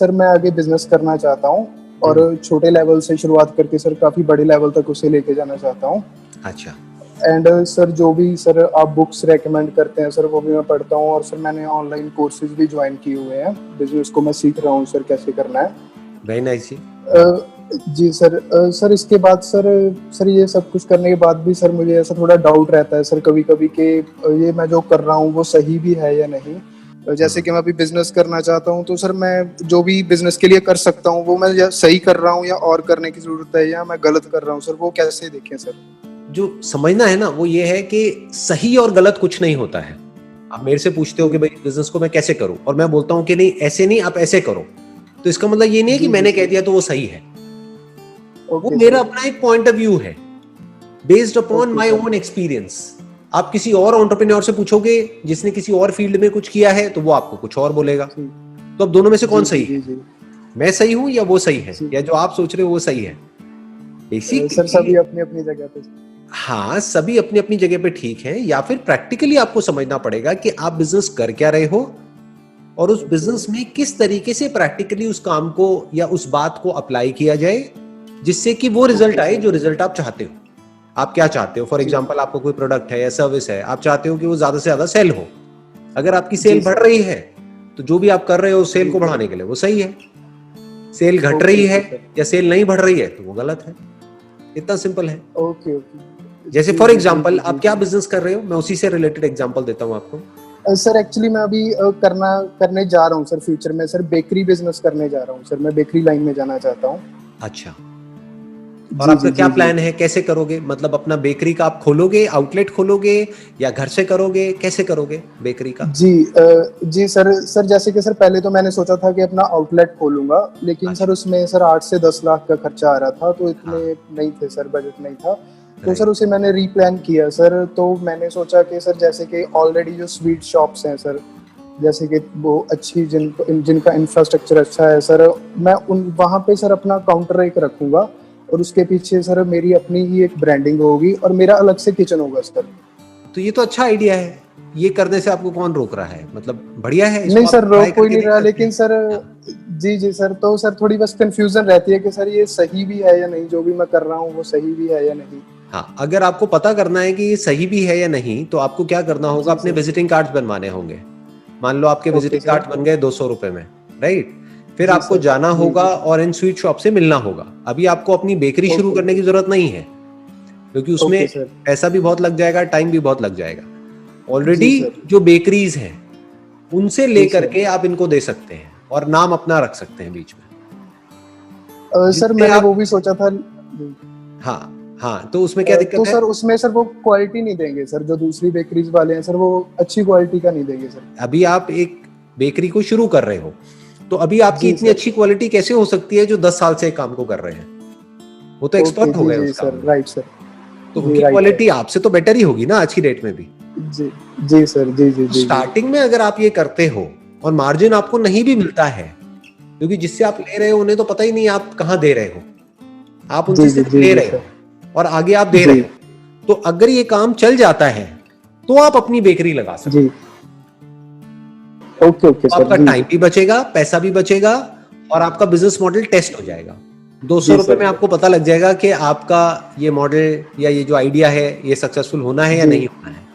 Sir मैं आगे business करना चाहता हूँ और छोटे लेवल से शुरुआत करके सर काफी बड़े लेवल तक उसे लेके जाना चाहता हूँ। अच्छा। एंड सर जो भी सर आप बुक्स रेकमेंड करते हैं सर वो भी मैं पढ़ता हूँ, और सर मैंने ऑनलाइन कोर्सेज भी ज्वाइन किए हुए हैं, बिजनेस को मैं सीख रहा हूँ सर कैसे करना है। वेरी नाइस जी। जी सर। सर इसके बाद सर ये सब कुछ करने के बाद भी सर मुझे ऐसा थोड़ा डाउट रहता है सर कभी कभी कि ये मैं जो कर रहा हूँ वो सही भी है या नहीं। जैसे कि मैं अभी बिजनेस करना चाहता हूँ, तो सर मैं जो भी बिजनेस के लिए कर सकता हूँ वो मैं सही कर रहा हूँ या और करने की जरूरत है, या मैं गलत कर रहा हूँ सर, वो कैसे देखें सर? जो समझना है ना वो ये है कि सही और गलत कुछ नहीं होता है। आप मेरे से पूछते हो कि भाई बिजनेस को मैं कैसे करूं, और मैं बोलता हूं कि नहीं ऐसे नहीं, आप ऐसे करो, तो इसका मतलब ये नहीं है कि मैंने कह दिया तो वो सही है। वो मेरा अपना एक पॉइंट ऑफ व्यू है based upon my own experience. आप किसी और एंटरप्रेन्योर से पूछोगे जिसने किसी और फील्ड में कुछ किया है तो वो आपको कुछ और बोलेगा। तो अब दोनों में से कौन सही है? मैं सही हूं या वो सही है, या जो आप सोच रहे हो वो सही है? सर सभी अपनी अपनी जगह पे। हाँ, सभी अपनी अपनी जगह पे ठीक है। या फिर प्रैक्टिकली आपको समझना पड़ेगा कि आप बिजनेस कर क्या रहे हो, और उस बिजनेस में किस तरीके से प्रैक्टिकली उस काम को या उस बात को अप्लाई किया जाए जिससे कि वो रिजल्ट आए जो रिजल्ट आप चाहते हो। आप क्या चाहते हो? फॉर एग्जांपल आपको कोई प्रोडक्ट है या सर्विस है, आप चाहते हो कि वो ज्यादा से ज्यादा सेल हो। अगर आपकी सेल बढ़ रही है तो जो भी आप कर रहे हो सेल को बढ़ाने के लिए वो सही है। सेल घट रही है या सेल नहीं बढ़ रही है तो वो गलत है। इतना सिंपल है। ओके। जैसे फॉर एग्जांपल आप क्या बिजनेस कर रहे हो, मैं उसी से रिलेटेड एग्जांपल देता हूँ आपको। सर एक्चुअली मैं अभी करने जा रहा हूँ सर, फ्यूचर में सर बेकरी बिजनेस करने जा रहा हूँ सर, मैं बेकरी लाइन में जाना चाहता हूँ। अच्छा, और आपका क्या प्लान है, कैसे करोगे? मतलब अपना बेकरी का आप खोलोगे, आउटलेट खोलोगे, या घर से करोगे, कैसे करोगे बेकरी का? जी सर जैसे कि सर पहले तो मैंने सोचा था कि अपना आउटलेट खोलूंगा, लेकिन सर उसमें सर 8 से 10 लाख का खर्चा आ रहा था, तो इतने नहीं थे सर, बजट नहीं था। तो सर उसे मैंने रीप्लान किया सर। तो मैंने सोचा कि सर जैसे कि ऑलरेडी जो स्वीट शॉप्स हैं सर, जैसे कि वो अच्छी जिनका इंफ्रास्ट्रक्चर अच्छा है सर, मैं उन वहाँ पे सर अपना काउंटर एक रखूंगा, और उसके पीछे सर मेरी अपनी ही एक ब्रांडिंग होगी और मेरा अलग से किचन होगा सर। तो ये तो अच्छा आइडिया है। ये करने से आपको कौन रोक रहा है? मतलब बढ़िया है। नहीं सर, रोक कोई नहीं रहा, लेकिन सर जी सर, तो सर थोड़ी बस कंफ्यूजन रहती है कि सर ये सही भी है या नहीं, जो भी मैं कर रहा हूँ वो सही भी है या नहीं। हाँ, अगर आपको पता करना है कि ये सही भी है या नहीं तो आपको क्या करना होगा, अपने विजिटिंग कार्ड्स बनवाने होंगे। मान लो आपके विजिटिंग कार्ड्स बन गए 200 रुपए में, राइट? फिर आपको जाना होगा और इन स्वीट शॉप से मिलना होगा। अभी आपको अपनी बेकरी शुरू करने की जरूरत नहीं है, क्योंकि उसमें पैसा भी बहुत लग जाएगा, टाइम भी बहुत लग जाएगा। ऑलरेडी जो बेकरीज हैं उनसे लेकर के आप इनको दे सकते हैं और नाम अपना रख सकते हैं बीच में। सर मैंने वो भी सोचा था। हाँ, तो उसमें क्या दिक्कत है? तो है? सर उसमें सर वो क्वालिटी नहीं देंगे सर, जो दूसरी बेकरीज वाले हैं सर वो अच्छी क्वालिटी का नहीं देंगे सर। अभी आप एक बेकरी को शुरू कर रहे हो, तो अभी आपकी इतनी अच्छी क्वालिटी कैसे हो सकती है जो 10 साल से काम को कर रहे हैं? वो तो एक्सपर्ट हो गए उस काम में। Right sir. तो उनकी क्वालिटी आपसे तो बेटर ही होगी ना आज की डेट में भी। जी सर। जी। स्टार्टिंग में अगर आप ये करते हो और मार्जिन आपको नहीं भी मिलता है, क्योंकि जिससे आप ले रहे हो उन्हें तो पता ही नहीं आप कहाँ दे रहे हो, आप उनसे सिर्फ ले रहे हो और आगे आप दे रहे हो, तो अगर ये काम चल जाता है तो आप अपनी बेकरी लगा सकते हो। Okay sir. आपका टाइम भी बचेगा, पैसा भी बचेगा, और आपका बिजनेस मॉडल टेस्ट हो जाएगा। 200 रुपए में आपको पता लग जाएगा कि आपका ये मॉडल या ये जो आइडिया है ये सक्सेसफुल होना है या नहीं होना है।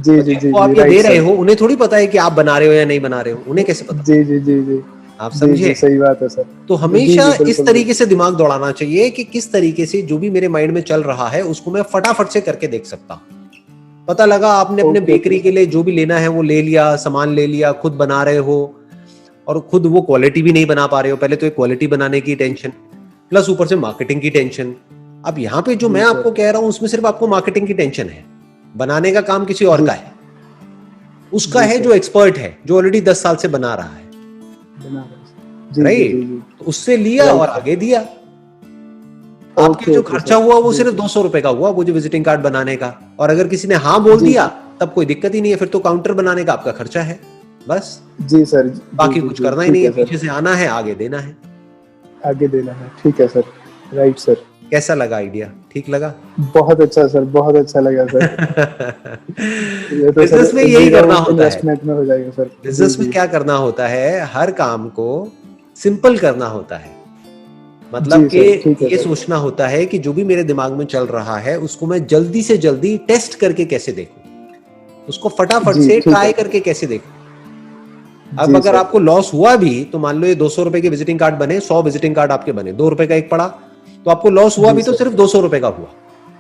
जी। आप ये दे रहे हो, उन्हें थोड़ी पता है कि आप बना रहे हो या नहीं बना रहे हो, उन्हें कैसे पता? जी। आप समझे? सही बात है सर। तो हमेशा इस तरीके से दिमाग दौड़ाना चाहिए कि किस तरीके से जो भी मेरे माइंड में चल रहा है उसको मैं फटाफट से करके देख सकता हूं। पता लगा आपने अपने बेकरी के लिए जो भी लेना है वो ले लिया, सामान ले लिया, खुद बना रहे हो और खुद वो क्वालिटी भी नहीं बना पा रहे हो। पहले तो एक क्वालिटी बनाने की टेंशन, प्लस ऊपर से मार्केटिंग की टेंशन। अब यहाँ पे जो मैं आपको कह रहा हूं उसमें सिर्फ आपको मार्केटिंग की टेंशन है, बनाने का काम किसी और का है, उसका है जो एक्सपर्ट है, जो ऑलरेडी 10 साल से बना रहा है, राइट? तो उससे लिया और आगे दिया। आपके जो खर्चा हुआ वो सिर्फ 200 रुपए का हुआ, वो जो विजिटिंग कार्ड बनाने का। और अगर किसी ने हाँ बोल दिया तब कोई दिक्कत ही नहीं है, फिर तो काउंटर बनाने का आपका खर्चा है बस। जी सर। बाकी कुछ करना ही नहीं है, पीछे से आना है, आगे देना है। ठीक है सर। Right sir. कैसा लगा आइडिया? ठीक लगा? बहुत अच्छा सर, बहुत अच्छा लगा सर। बिजनेस में यही करना होता है। इन्वेस्टमेंट में हो जाएगा सर। बिजनेस में क्या करना होता है, हर काम को सिंपल करना होता है। मतलब कि ये सोचना होता है कि जो भी मेरे दिमाग में चल रहा है उसको मैं जल्दी से जल्दी टेस्ट करके कैसे देखूं, उसको फटाफट से ट्राई करके कैसे देखूं। अब अगर आपको लॉस हुआ भी तो मान लो ये 200 रुपए के विजिटिंग कार्ड बने, 100 विजिटिंग कार्ड आपके बने, 2 रुपए का एक पड़ा, तो आपको लॉस हुआ भी तो सिर्फ 200 रुपए का हुआ,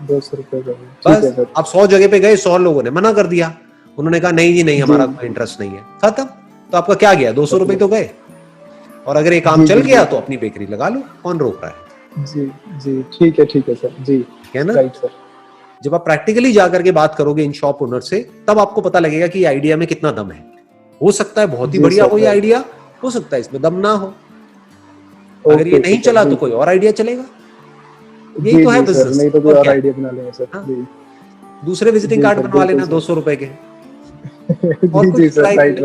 200 रुपए का। बस आप 100 जगह पे गए, 100 लोगों ने मना कर दिया, उन्होंने कहा नहीं जी नहीं, हमारा कोई इंटरेस्ट नहीं है, खत्म। तो आपका क्या गया, 200 रुपए तो गए। और अगर ये काम चल गया तो अपनी बेकरी लगा लो, कौन रोक रहा है। जी जी, ठीक है सर जी, है ना। Right sir. जब आप प्रैक्टिकली जाकर के बात करोगे इन शॉप ओनर से, तब आपको पता लगेगा कि आइडिया में कितना दम है। हो सकता है बहुत ही बढ़िया हो ये आइडिया, हो सकता है इसमें दम ना हो। अगर ये नहीं चला तो कोई और आइडिया चलेगा। यही तो है बिजनेस, नहीं तो कोई और आइडिया बना लेंगे सर। दूसरे विजिटिंग कार्ड बनवा लेना 200 रुपए के। जी सर, राइट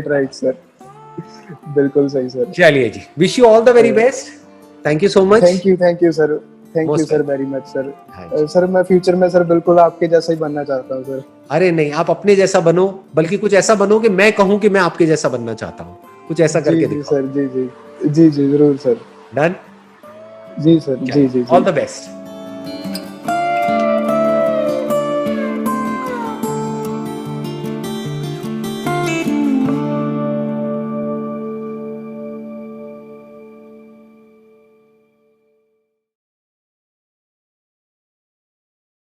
राइट सर, बिल्कुल सही सर। चलिए जी, wish you all the very best, thank you so much. Thank you sir, thank you sir very much sir. Sir मैं फ्यूचर में सर बिल्कुल आपके जैसा ही बनना चाहता हूँ सर। अरे नहीं, आप अपने जैसा बनो, बल्कि कुछ ऐसा बनो कि मैं कहूँ कि मैं आपके जैसा बनना चाहता हूँ, कुछ ऐसा करके दिखाओ। सर जी जरूर सर। डन। जी सर, जी ऑल द बेस्ट।